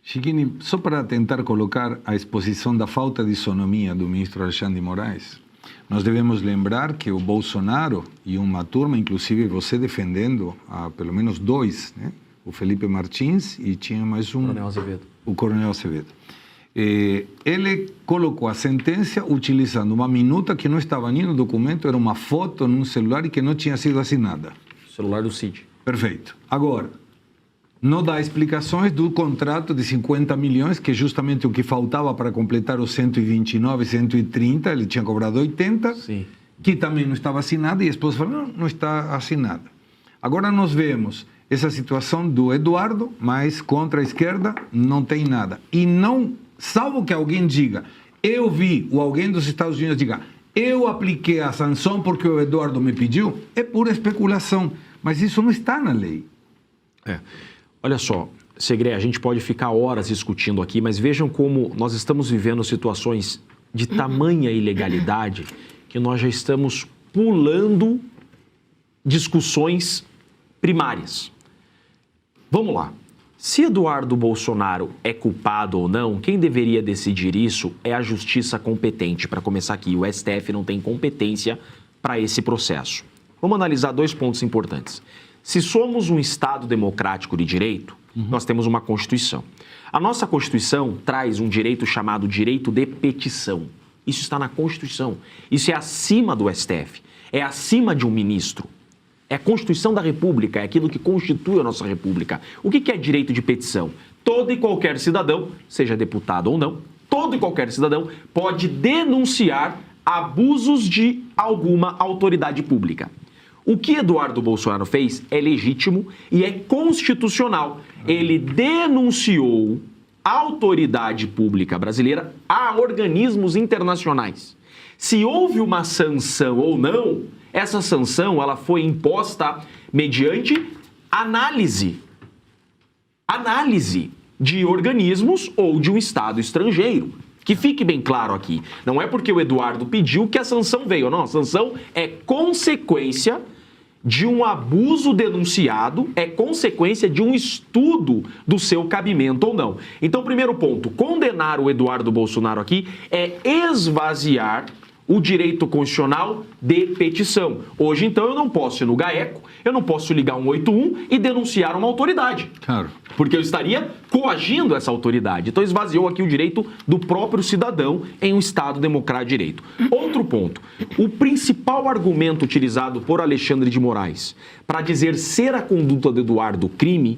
Chiquini, só para tentar colocar a exposição da falta de isonomia do ministro Alexandre de Moraes, nós devemos lembrar que o Bolsonaro e uma turma, inclusive você defendendo, pelo menos dois, né? O Felipe Martins e tinha mais um... Coronel Azevedo. O Coronel Azevedo. Ele colocou a sentença utilizando uma minuta que não estava nem no documento, era uma foto num celular e que não tinha sido assinada. Celular do Cid. Perfeito. Agora, não dá explicações do contrato de 50 milhões, que é justamente o que faltava para completar os 129, 130, ele tinha cobrado 80, Sim. Que também não estava assinada, e a esposa falou, não está assinada. Agora nós vemos essa situação do Eduardo, mas contra a esquerda não tem nada. E não, salvo que alguém diga, eu vi, ou alguém dos Estados Unidos diga, eu apliquei a sanção porque o Eduardo me pediu, é pura especulação, mas isso não está na lei. Olha só, Segré, a gente pode ficar horas discutindo aqui, mas vejam como nós estamos vivendo situações de tamanha ilegalidade que nós já estamos pulando discussões primárias. Vamos lá. Se Eduardo Bolsonaro é culpado ou não, quem deveria decidir isso é a justiça competente. Para começar aqui, o STF não tem competência para esse processo. Vamos analisar dois pontos importantes. Se somos um Estado democrático de direito, nós temos uma Constituição. A nossa Constituição traz um direito chamado direito de petição. Isso está na Constituição. Isso é acima do STF. É acima de um ministro. É a Constituição da República, é aquilo que constitui a nossa República. O que é direito de petição? Todo e qualquer cidadão, seja deputado ou não, todo e qualquer cidadão pode denunciar abusos de alguma autoridade pública. O que Eduardo Bolsonaro fez é legítimo e é constitucional. Ele denunciou a autoridade pública brasileira a organismos internacionais. Se houve uma sanção ou não, essa sanção ela foi imposta mediante análise de organismos ou de um Estado estrangeiro. Que fique bem claro aqui, não é porque o Eduardo pediu que a sanção veio, não, a sanção é consequência de um abuso denunciado, é consequência de um estudo do seu cabimento ou não. Então, primeiro ponto, condenar o Eduardo Bolsonaro aqui é esvaziar o direito constitucional de petição. Hoje, então, eu não posso ir no GAECO, eu não posso ligar 181 e denunciar uma autoridade. Claro. Porque eu estaria coagindo essa autoridade. Então, esvaziou aqui o direito do próprio cidadão em um Estado democrático de direito. Outro ponto. O principal argumento utilizado por Alexandre de Moraes para dizer ser a conduta do Eduardo crime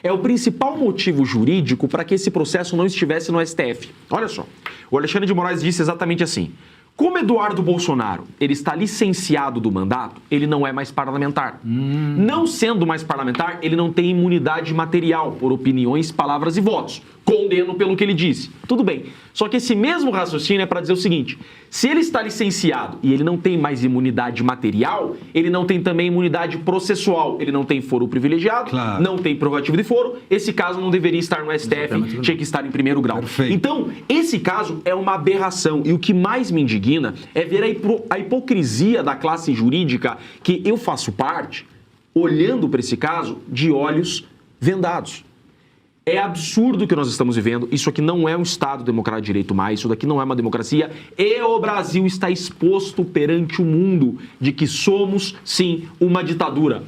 é o principal motivo jurídico para que esse processo não estivesse no STF. Olha só. O Alexandre de Moraes disse exatamente assim. Como Eduardo Bolsonaro ele está licenciado do mandato, ele não é mais parlamentar. Não sendo mais parlamentar, ele não tem imunidade material por opiniões, palavras e votos. Condeno pelo que ele disse. Tudo bem. Só que esse mesmo raciocínio é para dizer o seguinte, se ele está licenciado e ele não tem mais imunidade material, ele não tem também imunidade processual. Ele não tem foro privilegiado, claro. Não tem prerrogativo de foro. Esse caso não deveria estar no STF, tinha que estar em primeiro grau. Perfeito. Então, esse caso é uma aberração. E o que mais me indigna é ver a hipocrisia da classe jurídica que eu faço parte, olhando para esse caso de olhos vendados. É absurdo o que nós estamos vivendo. Isso aqui não é um Estado democrático de direito mais. Isso daqui não é uma democracia. E o Brasil está exposto perante o mundo de que somos, sim, uma ditadura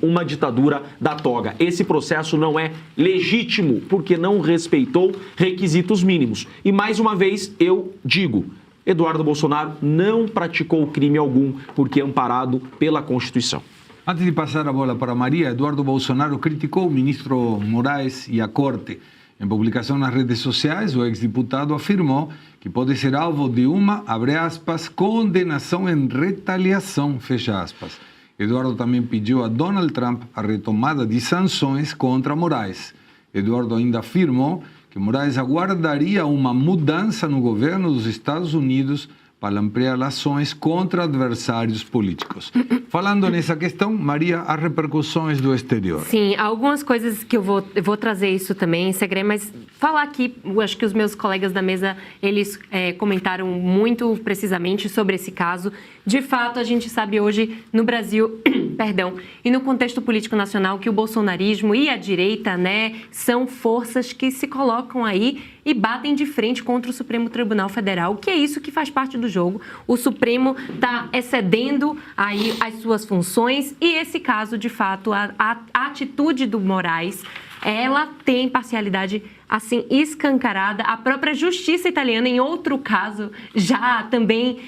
da toga. Esse processo não é legítimo porque não respeitou requisitos mínimos. E, mais uma vez, eu digo, Eduardo Bolsonaro não praticou crime algum porque é amparado pela Constituição. Antes de passar a bola para Maria, Eduardo Bolsonaro criticou o ministro Moraes e a Corte. Em publicação nas redes sociais, o ex-deputado afirmou que pode ser alvo de uma, abre aspas, condenação em retaliação, fecha aspas. Eduardo também pediu a Donald Trump a retomada de sanções contra Moraes. Eduardo ainda afirmou que Moraes aguardaria uma mudança no governo dos Estados Unidos para ampliar ações contra adversários políticos. Falando nessa questão, Maria, as repercussões do exterior. Sim, algumas coisas que eu vou trazer isso também, Segré, mas falar aqui, eu acho que os meus colegas da mesa, eles comentaram muito precisamente sobre esse caso. De fato, a gente sabe hoje no Brasil, perdão, e no contexto político nacional que o bolsonarismo e a direita, né, são forças que se colocam aí e batem de frente contra o Supremo Tribunal Federal, que é isso que faz parte do jogo. O Supremo está excedendo aí as suas funções e esse caso, de fato, a atitude do Moraes, ela tem parcialidade assim escancarada. A própria justiça italiana, em outro caso, já também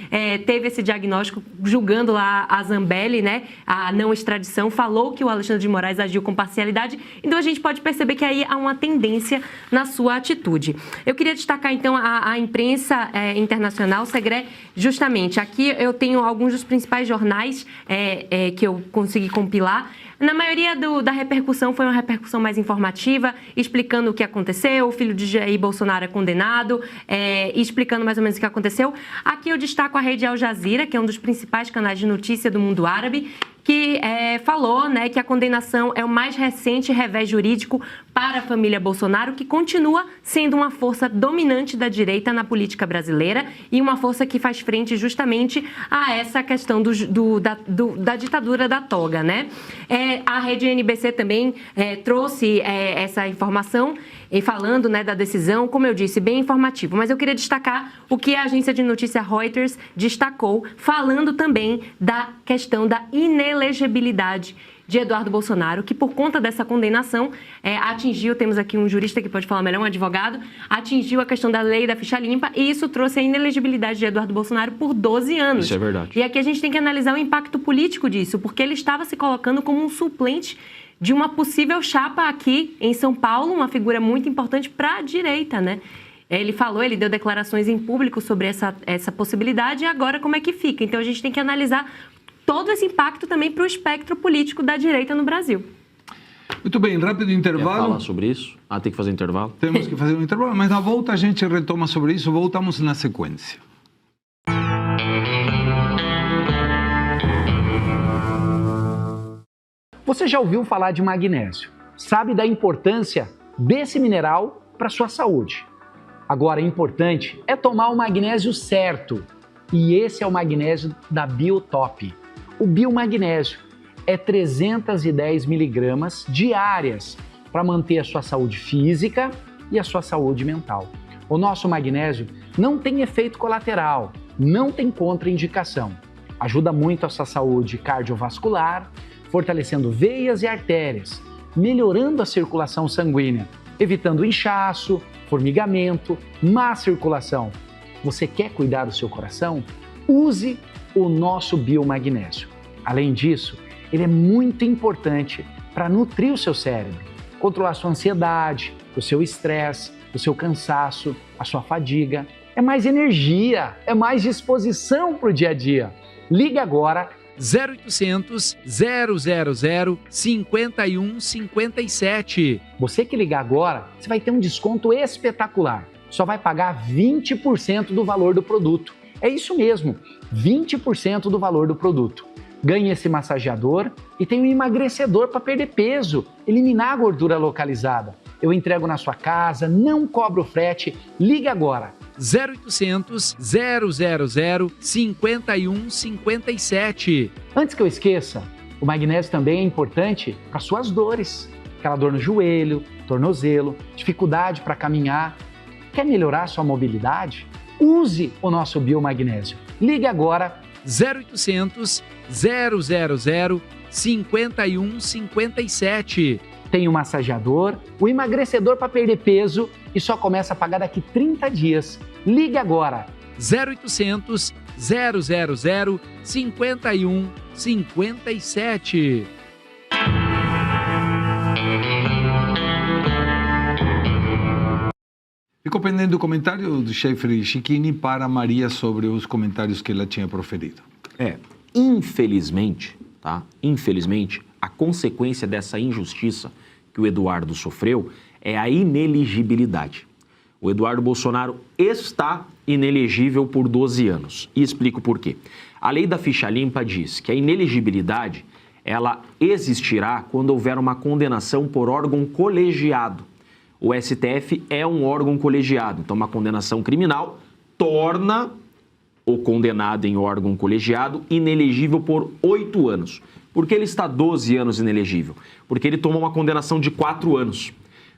teve esse diagnóstico, julgando lá a Zambelli, né, a não extradição, falou que o Alexandre de Moraes agiu com parcialidade. Então a gente pode perceber que aí há uma tendência na sua atitude. Eu queria destacar então a imprensa internacional, Segré, justamente. Aqui eu tenho alguns dos principais jornais que eu consegui compilar. Na maioria da repercussão foi uma repercussão mais informativa, explicando o que aconteceu, o filho de Jair Bolsonaro é condenado, explicando mais ou menos o que aconteceu. Aqui eu destaco a rede Al Jazeera, que é um dos principais canais de notícia do mundo árabe, que falou, né, que a condenação é o mais recente revés jurídico para a família Bolsonaro, que continua sendo uma força dominante da direita na política brasileira e uma força que faz frente justamente a essa questão da ditadura da toga, né? A rede NBC também trouxe essa informação, falando, né, da decisão, como eu disse, bem informativo. Mas eu queria destacar o que a agência de notícia Reuters destacou, falando também da questão da inelegibilidade de Eduardo Bolsonaro, que por conta dessa condenação atingiu, temos aqui um jurista que pode falar melhor, um advogado, atingiu a questão da lei da ficha limpa e isso trouxe a inelegibilidade de Eduardo Bolsonaro por 12 anos. Isso é verdade. E aqui a gente tem que analisar o impacto político disso, porque ele estava se colocando como um suplente de uma possível chapa aqui em São Paulo, uma figura muito importante para a direita, né? Ele falou, ele deu declarações em público sobre essa possibilidade e agora como é que fica? Então a gente tem que analisar todo esse impacto também para o espectro político da direita no Brasil. Muito bem, rápido intervalo. Quer falar sobre isso? Tem que fazer intervalo? Temos que fazer um intervalo, mas na volta a gente retoma sobre isso, voltamos na sequência. Você já ouviu falar de magnésio? Sabe da importância desse mineral para a sua saúde? Agora, o importante é tomar o magnésio certo. E esse é o magnésio da Biotop. O biomagnésio é 310 miligramas diárias para manter a sua saúde física e a sua saúde mental. O nosso magnésio não tem efeito colateral, não tem contraindicação. Ajuda muito a sua saúde cardiovascular, fortalecendo veias e artérias, melhorando a circulação sanguínea, evitando inchaço, formigamento, má circulação. Você quer cuidar do seu coração? Use o nosso biomagnésio. Além disso, ele é muito importante para nutrir o seu cérebro, controlar sua ansiedade, o seu estresse, o seu cansaço, a sua fadiga. É mais energia, é mais disposição para o dia a dia. Ligue agora 0800 000 5157. Você que ligar agora, você vai ter um desconto espetacular. Só vai pagar 20% do valor do produto. É isso mesmo, 20% do valor do produto. Ganhe esse massageador e tem um emagrecedor para perder peso, eliminar a gordura localizada. Eu entrego na sua casa, não cobro frete. Ligue agora. 0800 000 5157. Antes que eu esqueça, o magnésio também é importante para suas dores. Aquela dor no joelho, tornozelo, dificuldade para caminhar. Quer melhorar sua mobilidade? Use o nosso biomagnésio. Ligue agora 0800 000 5157. Tem o massageador, o emagrecedor para perder peso e só começa a pagar daqui 30 dias. Ligue agora. 0800 000 5157. Ficou pendente o comentário do Schaefer e Chiquini para Maria sobre os comentários que ela tinha proferido. Infelizmente, tá? Infelizmente, a consequência dessa injustiça que o Eduardo sofreu é a ineligibilidade. O Eduardo Bolsonaro está inelegível por 12 anos. E explico por quê. A lei da ficha limpa diz que a inelegibilidade ela existirá quando houver uma condenação por órgão colegiado. O STF é um órgão colegiado, então uma condenação criminal torna ou condenado em órgão colegiado, inelegível por 8 anos. Por que ele está 12 anos inelegível? Porque ele tomou uma condenação de 4 anos.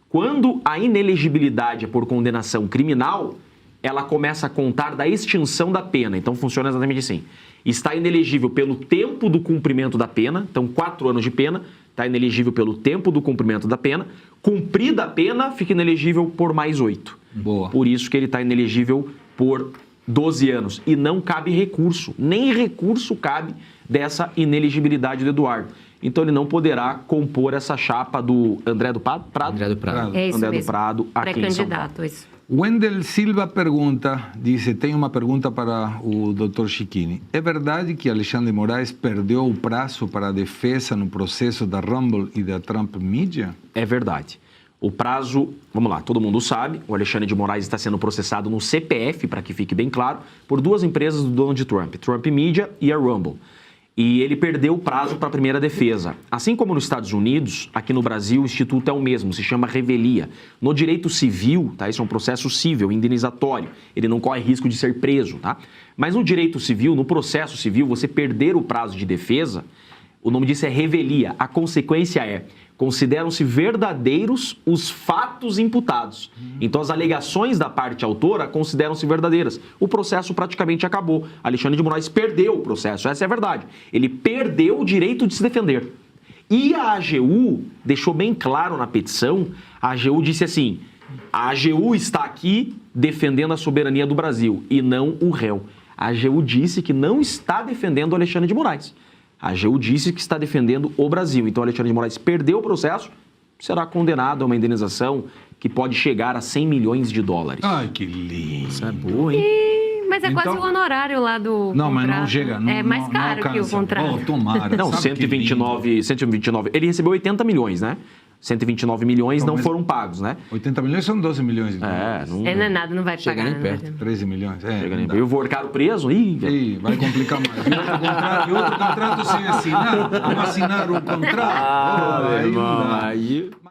Quando a inelegibilidade é por condenação criminal, ela começa a contar da extinção da pena. Então funciona exatamente assim. Está inelegível pelo tempo do cumprimento da pena, então 4 anos de pena, está inelegível pelo tempo do cumprimento da pena. Cumprida a pena, fica inelegível por mais 8. Boa. Por isso que ele está inelegível por 12 anos. E não cabe recurso, nem recurso cabe dessa inelegibilidade do Eduardo. Então ele não poderá compor essa chapa do André do Prado? André do Prado. É isso André mesmo. do Prado aqui em São Paulo. Pré-candidato, isso. Wendel Silva pergunta, diz, tem uma pergunta para o Dr. Cicchini. É verdade que Alexandre de Moraes perdeu o prazo para a defesa no processo da Rumble e da Trump Media? É verdade. O prazo, vamos lá, todo mundo sabe, o Alexandre de Moraes está sendo processado no CPF, para que fique bem claro, por 2 empresas do Donald Trump, Trump Media e a Rumble. E ele perdeu o prazo para a primeira defesa. Assim como nos Estados Unidos, aqui no Brasil o instituto é o mesmo, se chama revelia. No direito civil, tá? Isso é um processo civil, indenizatório. Ele não corre risco de ser preso, tá? Mas no direito civil, no processo civil, você perder o prazo de defesa, o nome disso é revelia. A consequência é, consideram-se verdadeiros os fatos imputados. Então, as alegações da parte autora consideram-se verdadeiras. O processo praticamente acabou. Alexandre de Moraes perdeu o processo, essa é a verdade. Ele perdeu o direito de se defender. E a AGU deixou bem claro na petição, a AGU disse assim, a AGU está aqui defendendo a soberania do Brasil e não o réu. A AGU disse que não está defendendo o Alexandre de Moraes. A AGU disse que está defendendo o Brasil. Então, Alexandre de Moraes perdeu o processo, será condenado a uma indenização que pode chegar a 100 milhões de dólares. Ai, que lindo. Isso é boa, hein? Mas é Então- quase o honorário lá do Não, mas não contrato. chega. Não, é mais não, caro não que o alcança. contrato. Oh, tomara. Não, Sabe que 129. Ele recebeu 80 milhões, né? 129 milhões não mas- foram pagos, né? 80 milhões são 12 milhões de dólares. Não, É, não é nada, não vai Chega pagar. nem perto. 13 milhões. É, chega não nem. dá. E o Vorcaro preso? Ih, Ih, vai complicar mais. E outro contrato sem assinar? Vamos assinar o contrato? Ah, Oh, meu aí não irmão, dá. aí...